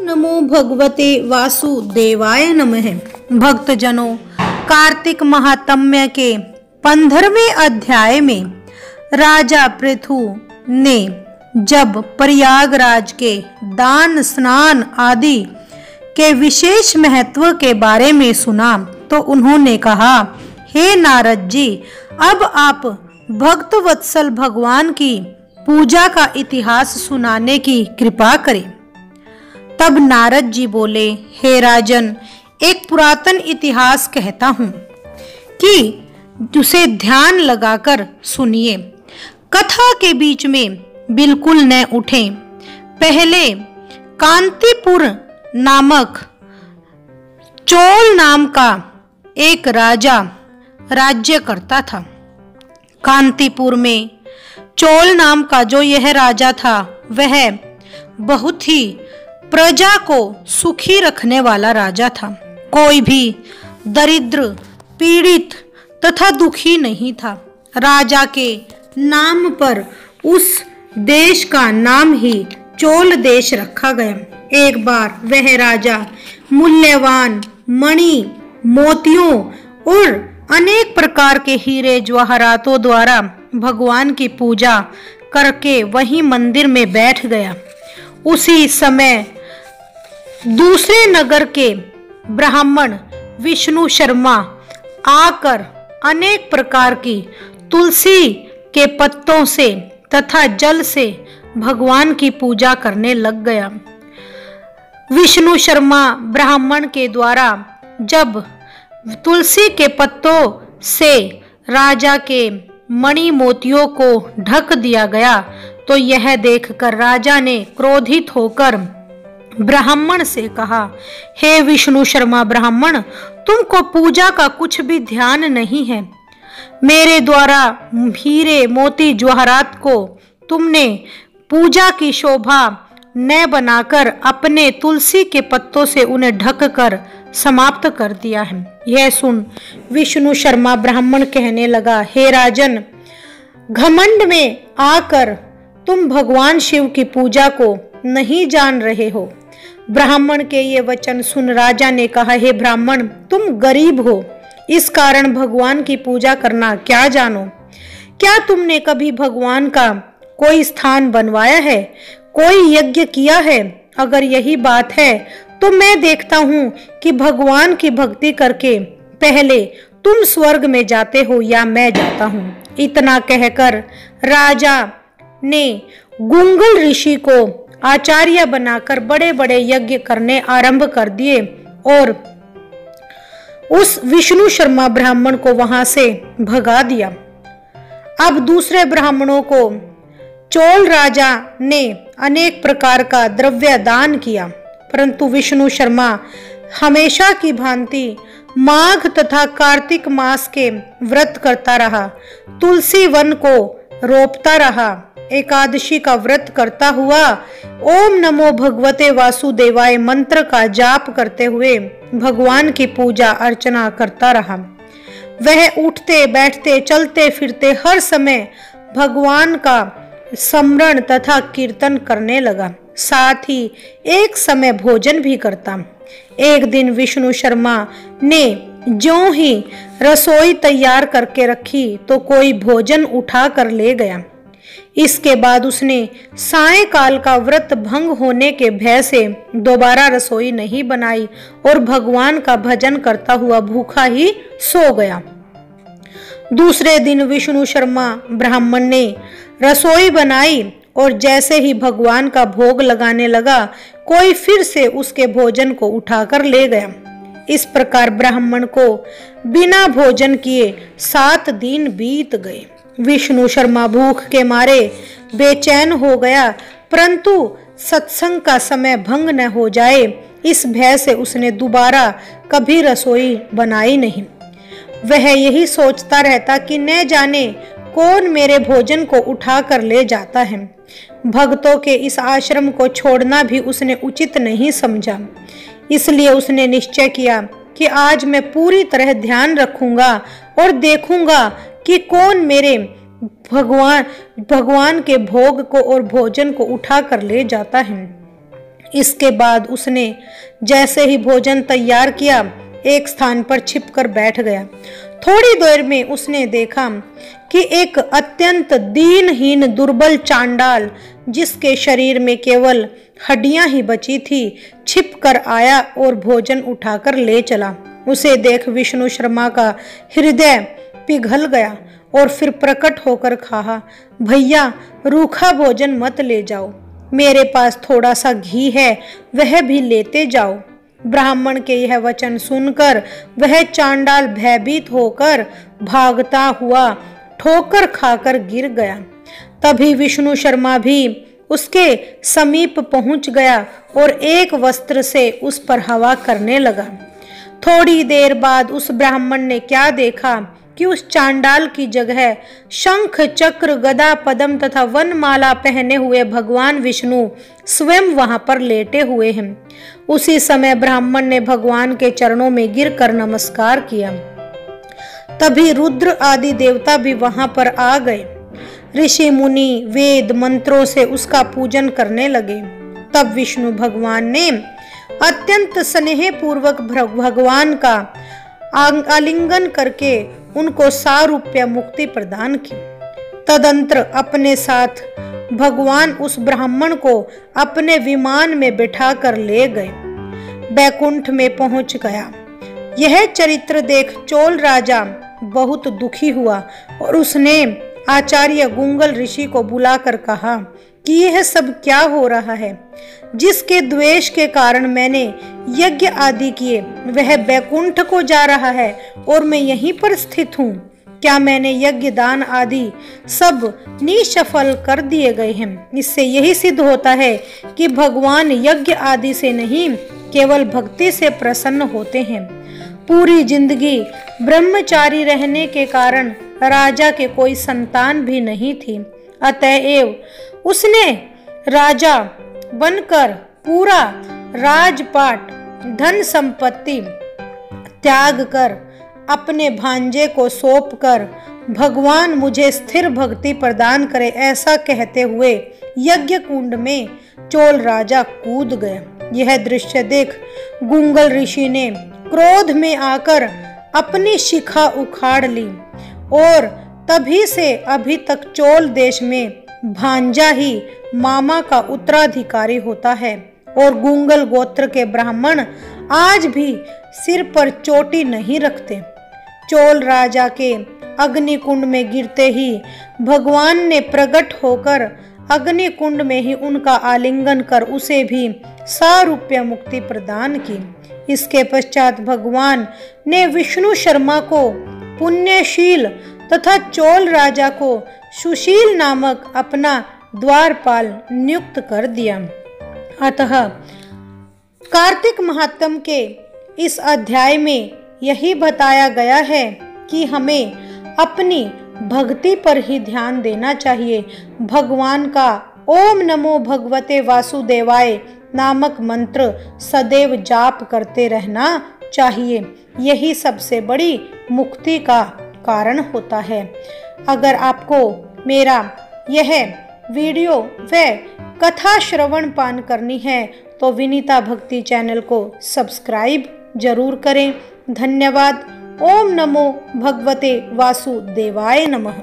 नमो भगवते वासुदेवाय नमः। भक्तजनों, कार्तिक महात्म्य के 15वें अध्याय में राजा पृथु ने जब प्रयागराज के दान स्नान आदि के विशेष महत्व के बारे में सुना तो उन्होंने कहा, हे नारद जी, अब आप भक्त वत्सल भगवान की पूजा का इतिहास सुनाने की कृपा करें। तब नारद जी बोले, हे राजन, एक पुरातन इतिहास कहता हूँ कि उसे ध्यान लगाकर सुनिए। कथा के बीच में बिल्कुल न उठें। पहले कांतिपुर नामक चोल नाम का एक राजा राज्य करता था। कांतिपुर में चोल नाम का जो यह राजा था वह बहुत ही प्रजा को सुखी रखने वाला राजा था। कोई भी दरिद्र, पीड़ित तथा दुखी नहीं था। राजा के नाम पर उस देश का नाम ही चोल देश रखा गया। एक बार वह राजा मूल्यवान मणि, मोतियों और अनेक प्रकार के हीरे जवाहरातों द्वारा भगवान की पूजा करके वहीं मंदिर में बैठ गया। उसी समय दूसरे नगर के ब्राह्मण विष्णु शर्मा आकर अनेक प्रकार की तुलसी के पत्तों से तथा जल से भगवान की पूजा करने लग गया। विष्णु शर्मा ब्राह्मण के द्वारा जब तुलसी के पत्तों से राजा के मणि मोतियों को ढक दिया गया तो यह देखकर राजा ने क्रोधित होकर ब्राह्मण से कहा, हे विष्णु शर्मा ब्राह्मण, तुमको पूजा का कुछ भी ध्यान नहीं है। मेरे द्वारा हीरे मोती जवाहरात को तुमने पूजा की शोभा न बनाकर अपने तुलसी के पत्तों से उन्हें ढककर समाप्त कर दिया है। यह सुन विष्णु शर्मा ब्राह्मण कहने लगा, हे राजन, घमंड में आकर तुम भगवान शिव की पूजा को नहीं जान रहे हो। ब्राह्मण के ये वचन सुन राजा ने कहा, हे ब्राह्मण, तुम गरीब हो, इस कारण भगवान की पूजा करना क्या जानो। क्या तुमने कभी भगवान का कोई स्थान बनवाया है, कोई यज्ञ किया है? अगर यही बात है तो मैं देखता हूँ कि भगवान की भक्ति करके पहले तुम स्वर्ग में जाते हो या मैं जाता हूँ। इतना कहकर राजा ने गुंगल ऋषि को आचार्य बनाकर बड़े बड़े यज्ञ करने आरंभ कर दिए और उस विष्णु शर्मा ब्राह्मण को वहां से भगा दिया। अब दूसरे ब्राह्मणों को चोल राजा ने अनेक प्रकार का द्रव्य दान किया, परंतु विष्णु शर्मा हमेशा की भांति माघ तथा कार्तिक मास के व्रत करता रहा, तुलसी वन को रोपता रहा, एकादशी का व्रत करता हुआ ओम नमो भगवते वासुदेवाय मंत्र का जाप करते हुए भगवान की पूजा अर्चना करता रहा। वह उठते बैठते चलते फिरते हर समय भगवान का स्मरण तथा कीर्तन करने लगा, साथ ही एक समय भोजन भी करता। एक दिन विष्णु शर्मा ने ज्यों ही रसोई तैयार करके रखी तो कोई भोजन उठा कर ले गया। इसके बाद उसने सायंकाल का व्रत भंग होने के भय से दोबारा रसोई नहीं बनाई और भगवान का भजन करता हुआ भूखा ही सो गया। दूसरे दिन विष्णु शर्मा ब्राह्मण ने रसोई बनाई और जैसे ही भगवान का भोग लगाने लगा, कोई फिर से उसके भोजन को उठाकर ले गया। इस प्रकार ब्राह्मण को बिना भोजन किए 7 दिन बीत गए। विष्णु शर्मा भूख के मारे बेचैन हो गया, परंतु सत्संग का समय भंग न हो जाए इस भय से उसने दोबारा कभी रसोई बनाई नहीं। वह यही सोचता रहता कि न जाने कौन मेरे भोजन को उठा कर ले जाता है। भक्तों के इस आश्रम को छोड़ना भी उसने उचित नहीं समझा, इसलिए उसने निश्चय किया कि आज मैं पूरी तरह ध्यान रखूंगा और देखूंगा कि कौन मेरे भगवान के भोग को और भोजन को उठा कर ले जाता है। इसके बाद उसने जैसे ही भोजन तैयार किया, एक स्थान पर छिपकर बैठ गया। थोड़ी देर में उसने देखा कि एक अत्यंत दीनहीन दुर्बल चांडाल, जिसके शरीर में केवल हड्डियां ही बची थी, छिपकर आया और भोजन उठाकर ले चला। उसे देख विष्णु शर्मा का हृदय पिघल गया और फिर प्रकट होकर कहा, भैया रूखा भोजन मत ले जाओ, मेरे पास थोड़ा सा घी है, वह भी लेते जाओ। ब्राह्मण के यह वचन सुनकर वह चांडाल भयभीत होकर भागता हुआ ठोकर खाकर गिर गया। तभी विष्णु शर्मा भी उसके समीप पहुंच गया और एक वस्त्र से उस पर हवा करने लगा। थोड़ी देर बाद उस ब्राह्मण ने क्या देखा कि उस चांडाल की जगह शंख चक्र गदा पद्म तथा वनमाला पहने हुए भगवान विष्णु स्वयं वहां पर लेटे हुए हैं। उसी समय ब्राह्मण ने भगवान के चरणों में गिरकर नमस्कार किया। तभी रुद्र आदि देवता भी वहां पर आ गए। ऋषि मुनि वेद मंत्रों से उसका पूजन करने लगे। तब विष्णु भगवान ने अत्यंत स्नेह पूर्वक भगवान का आलिंगन करके उनको सारूप्य मुक्ति प्रदान की। तदंतर अपने साथ भगवान उस ब्राह्मण को अपने विमान में बिठाकर ले गए, बैकुंठ में पहुंच गया। यह चरित्र देख चोल राजा बहुत दुखी हुआ और उसने आचार्य गुंगल ऋषि को बुलाकर कहा कि यह सब क्या हो रहा है। जिसके द्वेष के कारण मैंने यज्ञ आदि किए वह बैकुंठ को जा रहा है और मैं यहीं पर स्थित हूँ। क्या मैंने यज्ञ दान आदि सब निष्फल कर दिए गए हैं? इससे यही सिद्ध होता है कि भगवान यज्ञ आदि से नहीं केवल भक्ति से प्रसन्न होते हैं। पूरी जिंदगी ब्रह्मचारी रहने के कारण राजा के कोई संतान भी नहीं थी। अतएव उसने राजा बनकर पूरा राजपाट धन संपत्ति त्याग कर अपने भांजे को सौंप कर भगवान मुझे स्थिर भक्ति प्रदान करे ऐसा कहते हुए यज्ञ कुंड में चोल राजा कूद गया। यह दृश्य देख गुंगल ऋषि ने क्रोध में आकर अपनी शिखा उखाड़ ली और तभी से अभी तक चोल देश में भांजा ही मामा का उत्तराधिकारी होता है और गुंगल गोत्र के ब्राह्मण आज भी सिर पर चोटी नहीं रखते। चोल राजा के अग्नि कुंड में गिरते ही भगवान ने प्रकट होकर अग्नि कुंड में ही उनका आलिंगन कर उसे भी सारूप्य मुक्ति प्रदान की। इसके पश्चात भगवान ने विष्णु शर्मा को पुण्यशील तथा चोल राजा को सुशील नामक अपना द्वारपाल नियुक्त कर दिया। अतः कार्तिक महात्म के इस अध्याय में यही बताया गया है कि हमें अपनी भक्ति पर ही ध्यान देना चाहिए। भगवान का ओम नमो भगवते वासुदेवाय नामक मंत्र सदैव जाप करते रहना चाहिए। यही सबसे बड़ी मुक्ति का कारण होता है। अगर आपको मेरा यह वीडियो व कथा श्रवण पान करनी है तो विनीता भक्ति चैनल को सब्सक्राइब जरूर करें। धन्यवाद। ओम नमो भगवते वासुदेवाय नमः।